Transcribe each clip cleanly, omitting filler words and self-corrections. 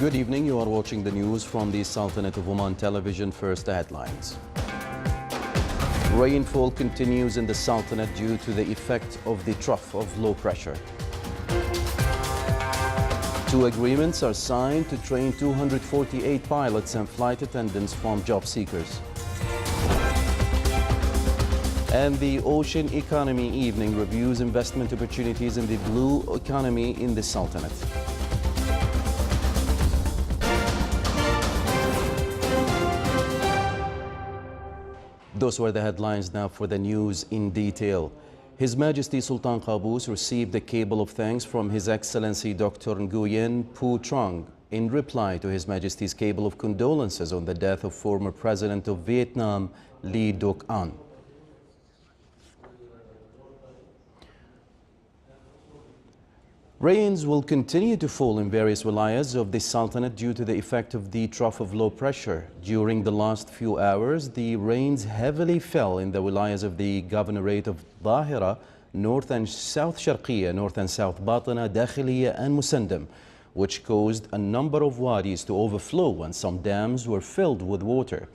Good evening. You are watching the news from the Sultanate of Oman television. First, the headlines. Rainfall continues in the Sultanate due to the effect of the trough of low pressure. 2 agreements are signed to train 248 pilots and flight attendants from job seekers. And the Ocean Economy Evening reviews investment opportunities in the blue economy in the Sultanate. Those were the headlines. Now for the news in detail. His Majesty Sultan Qaboos received a cable of thanks from His Excellency Dr. Nguyen Phu Trong in reply to His Majesty's cable of condolences on the death of former President of Vietnam, Lee Duc An. Rains will continue to fall in various wilayas of the Sultanate due to the effect of the trough of low pressure. During the last few hours, the rains heavily fell in the wilayas of the Governorate of Dhahira, North and South Sharqiya, North and South Batana, Dakhiliya and Musandam, which caused a number of wadis to overflow and some dams were filled with water.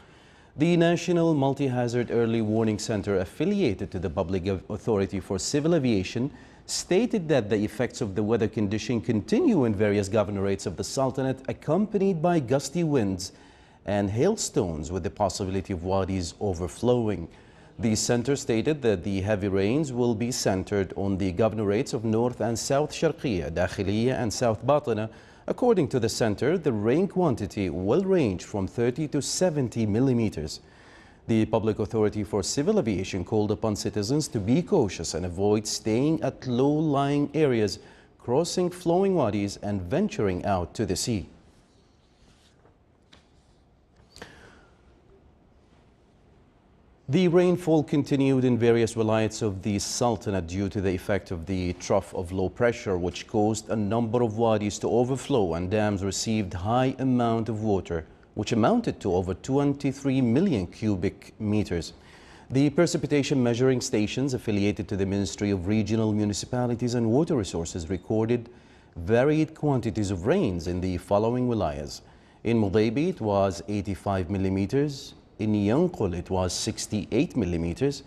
The National Multi-Hazard Early Warning Center, affiliated to the Public Authority for Civil Aviation, stated that the effects of the weather condition continue in various governorates of the Sultanate, accompanied by gusty winds and hailstones with the possibility of wadis overflowing. The center stated that the heavy rains will be centered on the governorates of North and South Sharqiya, Dakhiliya and South Batana. According to the center, the rain quantity will range from 30 to 70 millimeters. The Public Authority for Civil Aviation called upon citizens to be cautious and avoid staying at low-lying areas, crossing flowing wadis and venturing out to the sea. The rainfall continued in various wilayats of the Sultanate due to the effect of the trough of low pressure, which caused a number of wadis to overflow and dams received high amount of water, which amounted to over 23 million cubic meters. The precipitation measuring stations affiliated to the Ministry of Regional Municipalities and Water Resources recorded varied quantities of rains in the following wilayas. In Mudaybi, it was 85 millimeters. In Yanqul, it was 68 millimeters.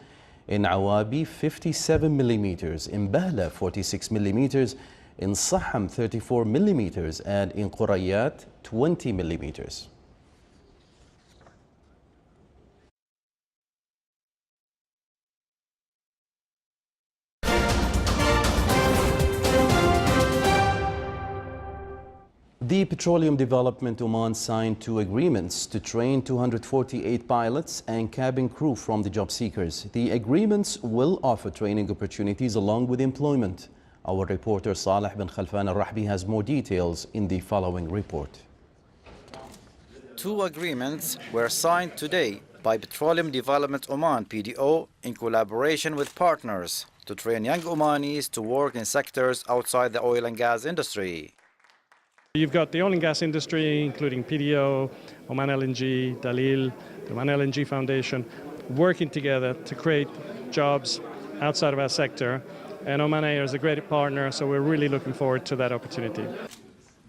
In Awabi, 57 millimeters. In Bahla, 46 millimeters. In Saham, 34 millimeters. And in Qurayat, 20 millimeters. The Petroleum Development Oman signed 2 agreements to train 248 pilots and cabin crew from the job seekers. The agreements will offer training opportunities along with employment. Our reporter Saleh bin Khalfan al-Rahbi has more details in the following report. 2 agreements were signed today by Petroleum Development Oman (PDO) in collaboration with partners to train young Omanis to work in sectors outside the oil and gas industry. You've got the oil and gas industry, including PDO, Oman LNG, Dalil, the Oman LNG Foundation, working together to create jobs outside of our sector. And Oman Air is a great partner, so we're really looking forward to that opportunity.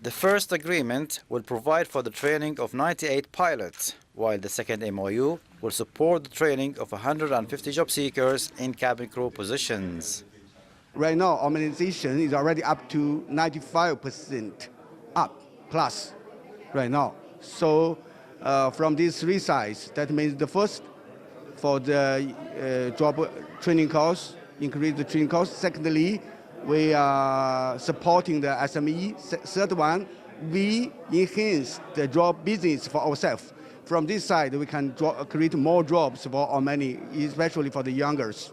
The first agreement will provide for the training of 98 pilots, while the second MOU will support the training of 150 job seekers in cabin crew positions. Right now, organization is already up to 95% up plus right now. So from these 3 sides, that means the first for the job training course, increase the training course. Secondly, we are supporting the SME. Third one, we enhance the job business for ourselves. From this side, we can create more jobs for our many, especially for the youngers.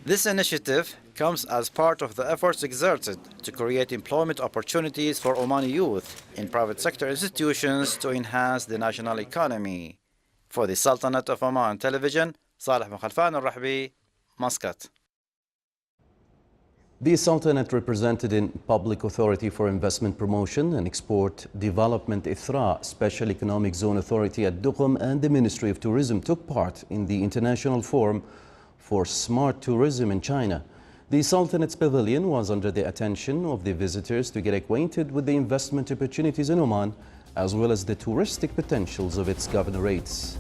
This initiative comes as part of the efforts exerted to create employment opportunities for Omani youth in private sector institutions to enhance the national economy. For the Sultanate of Oman Television, Saleh bin Khalfan al-Rahbi, Muscat. The Sultanate, represented in Public Authority for Investment Promotion and Export Development ITHRA, Special Economic Zone Authority at Duqm, and the Ministry of Tourism took part in the International Forum for Smart Tourism in China. The Sultanate's pavilion was under the attention of the visitors to get acquainted with the investment opportunities in Oman, as well as the touristic potentials of its governorates.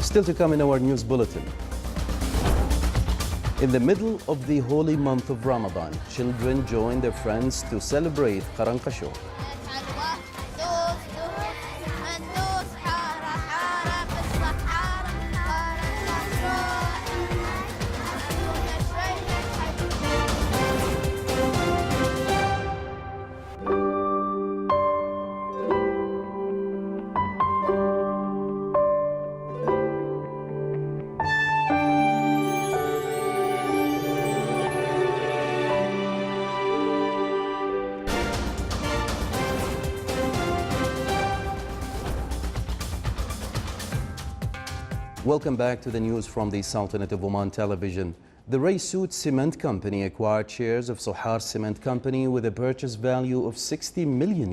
Still to come in our news bulletin. In the middle of the holy month of Ramadan, children join their friends to celebrate Qaranqasho. Welcome back to the news from the Sultanate of Oman television. The Raysut Cement Company acquired shares of Sohar Cement Company with a purchase value of $60 million.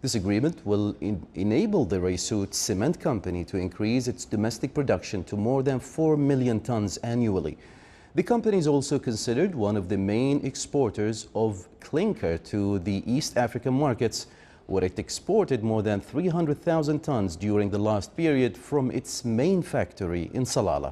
This agreement will enable the Raysut Cement Company to increase its domestic production to more than 4 million tons annually. The company is also considered one of the main exporters of clinker to the East African markets, where it exported more than 300,000 tons during the last period from its main factory in Salalah.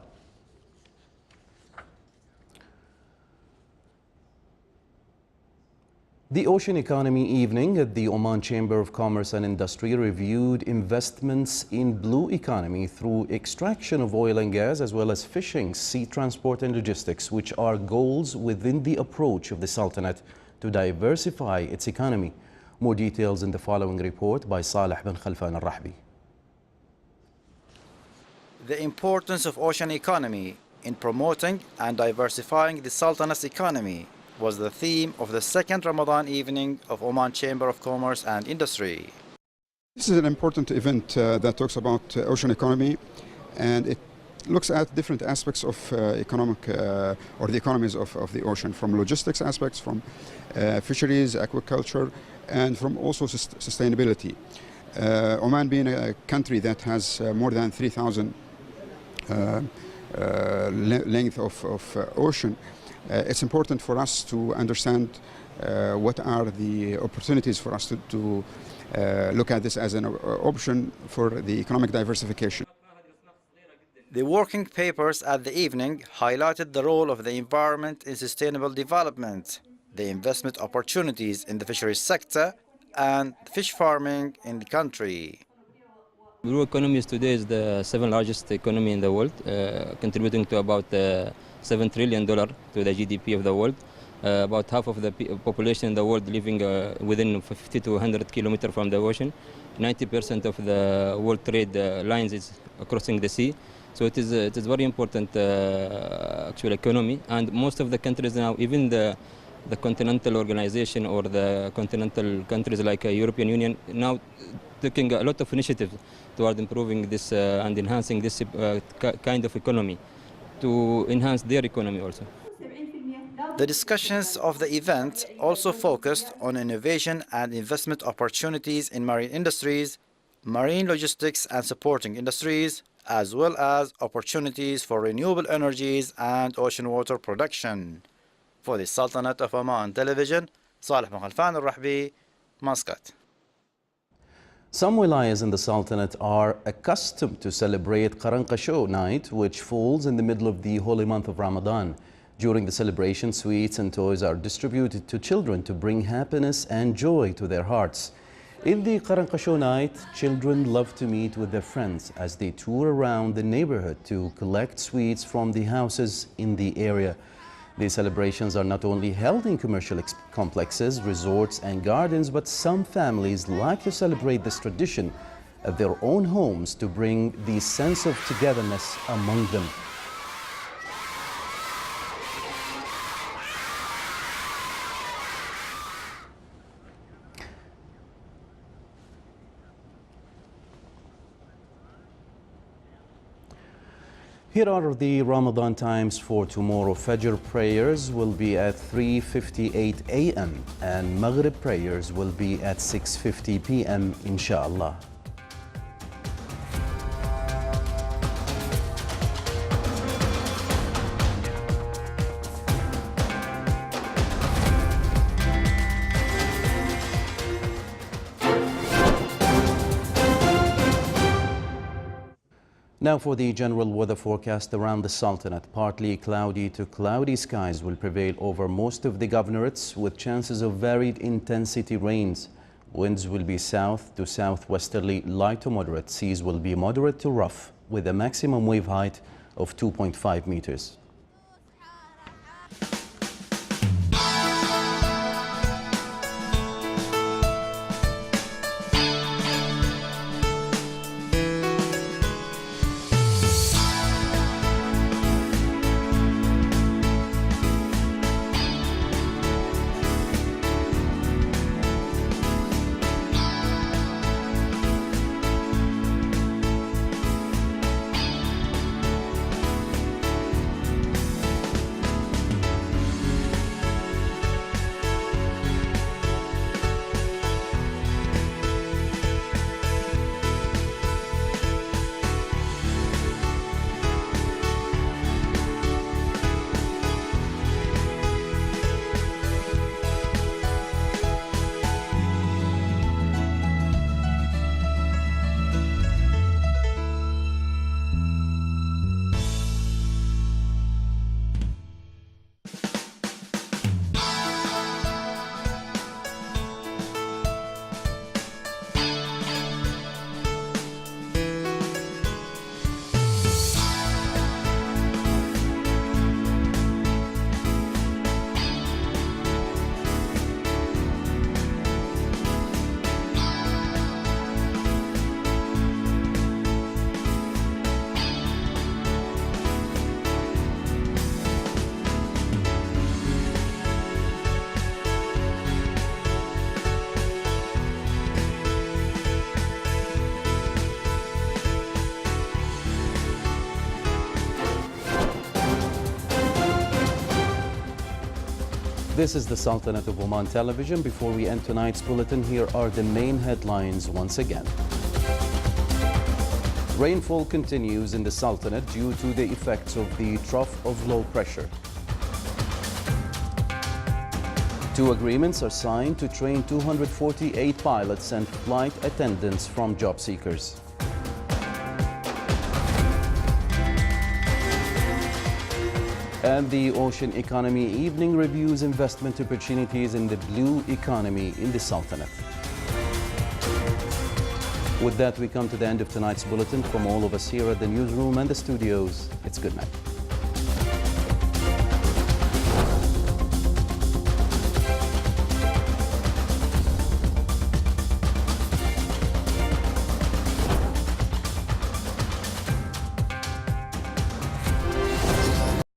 The Ocean Economy Evening at the Oman Chamber of Commerce and Industry reviewed investments in blue economy through extraction of oil and gas, as well as fishing, sea transport and logistics, which are goals within the approach of the Sultanate to diversify its economy. More details in the following report by Saleh bin Khalfan al-Rahbi. The importance of ocean economy in promoting and diversifying the Sultanate's economy was the theme of the second Ramadan evening of Oman Chamber of Commerce and Industry. This is an important event that talks about ocean economy, and it looks at different aspects of economic or the economies of the ocean, from logistics aspects, from fisheries, aquaculture, and from also sustainability. Oman being a country that has more than 3,000 length of ocean, it's important for us to understand what are the opportunities for us to look at this as an option for the economic diversification. The working papers at the evening highlighted the role of the environment in sustainable development, the investment opportunities in the fisheries sector, and fish farming in the country. Blue economy today is the seventh largest economy in the world, contributing to about $7 trillion to the GDP of the world. About half of the population in the world living within 50 to 100 kilometers from the ocean. 90% of the world trade lines is crossing the sea. So it is very important actual economy, and most of the countries now, even the continental organization or the continental countries like European Union, now taking a lot of initiatives toward improving this and enhancing this kind of economy to enhance their economy also. The discussions of the event also focused on innovation and investment opportunities in marine industries, marine logistics and supporting industries, as well as opportunities for renewable energies and ocean water production. For the Sultanate of Oman television, Saleh bin Khalfan al-Rahbi, Muscat. Some wilayas in the Sultanate are accustomed to celebrate Qaranqasho night, which falls in the middle of the holy month of Ramadan. During the celebration, sweets and toys are distributed to children to bring happiness and joy to their hearts. In the Qaranqasho night, children love to meet with their friends as they tour around the neighborhood to collect sweets from the houses in the area. These celebrations are not only held in commercial complexes, resorts and gardens, but some families like to celebrate this tradition at their own homes to bring the sense of togetherness among them. Here are the Ramadan times for tomorrow. Fajr prayers will be at 3:58 a.m. and Maghrib prayers will be at 6:50 p.m. inshallah. Now for the general weather forecast around the Sultanate. Partly cloudy to cloudy skies will prevail over most of the governorates with chances of varied intensity rains. Winds will be south to southwesterly, light to moderate. Seas will be moderate to rough with a maximum wave height of 2.5 meters. This is the Sultanate of Oman Television. Before we end tonight's bulletin, here are the main headlines once again. Rainfall continues in the Sultanate due to the effects of the trough of low pressure. 2 agreements are signed to train 248 pilots and flight attendants from job seekers. And the Ocean Economy Evening reviews investment opportunities in the blue economy in the Sultanate. With that, we come to the end of tonight's bulletin. From all of us here at the newsroom and the studios, it's good night.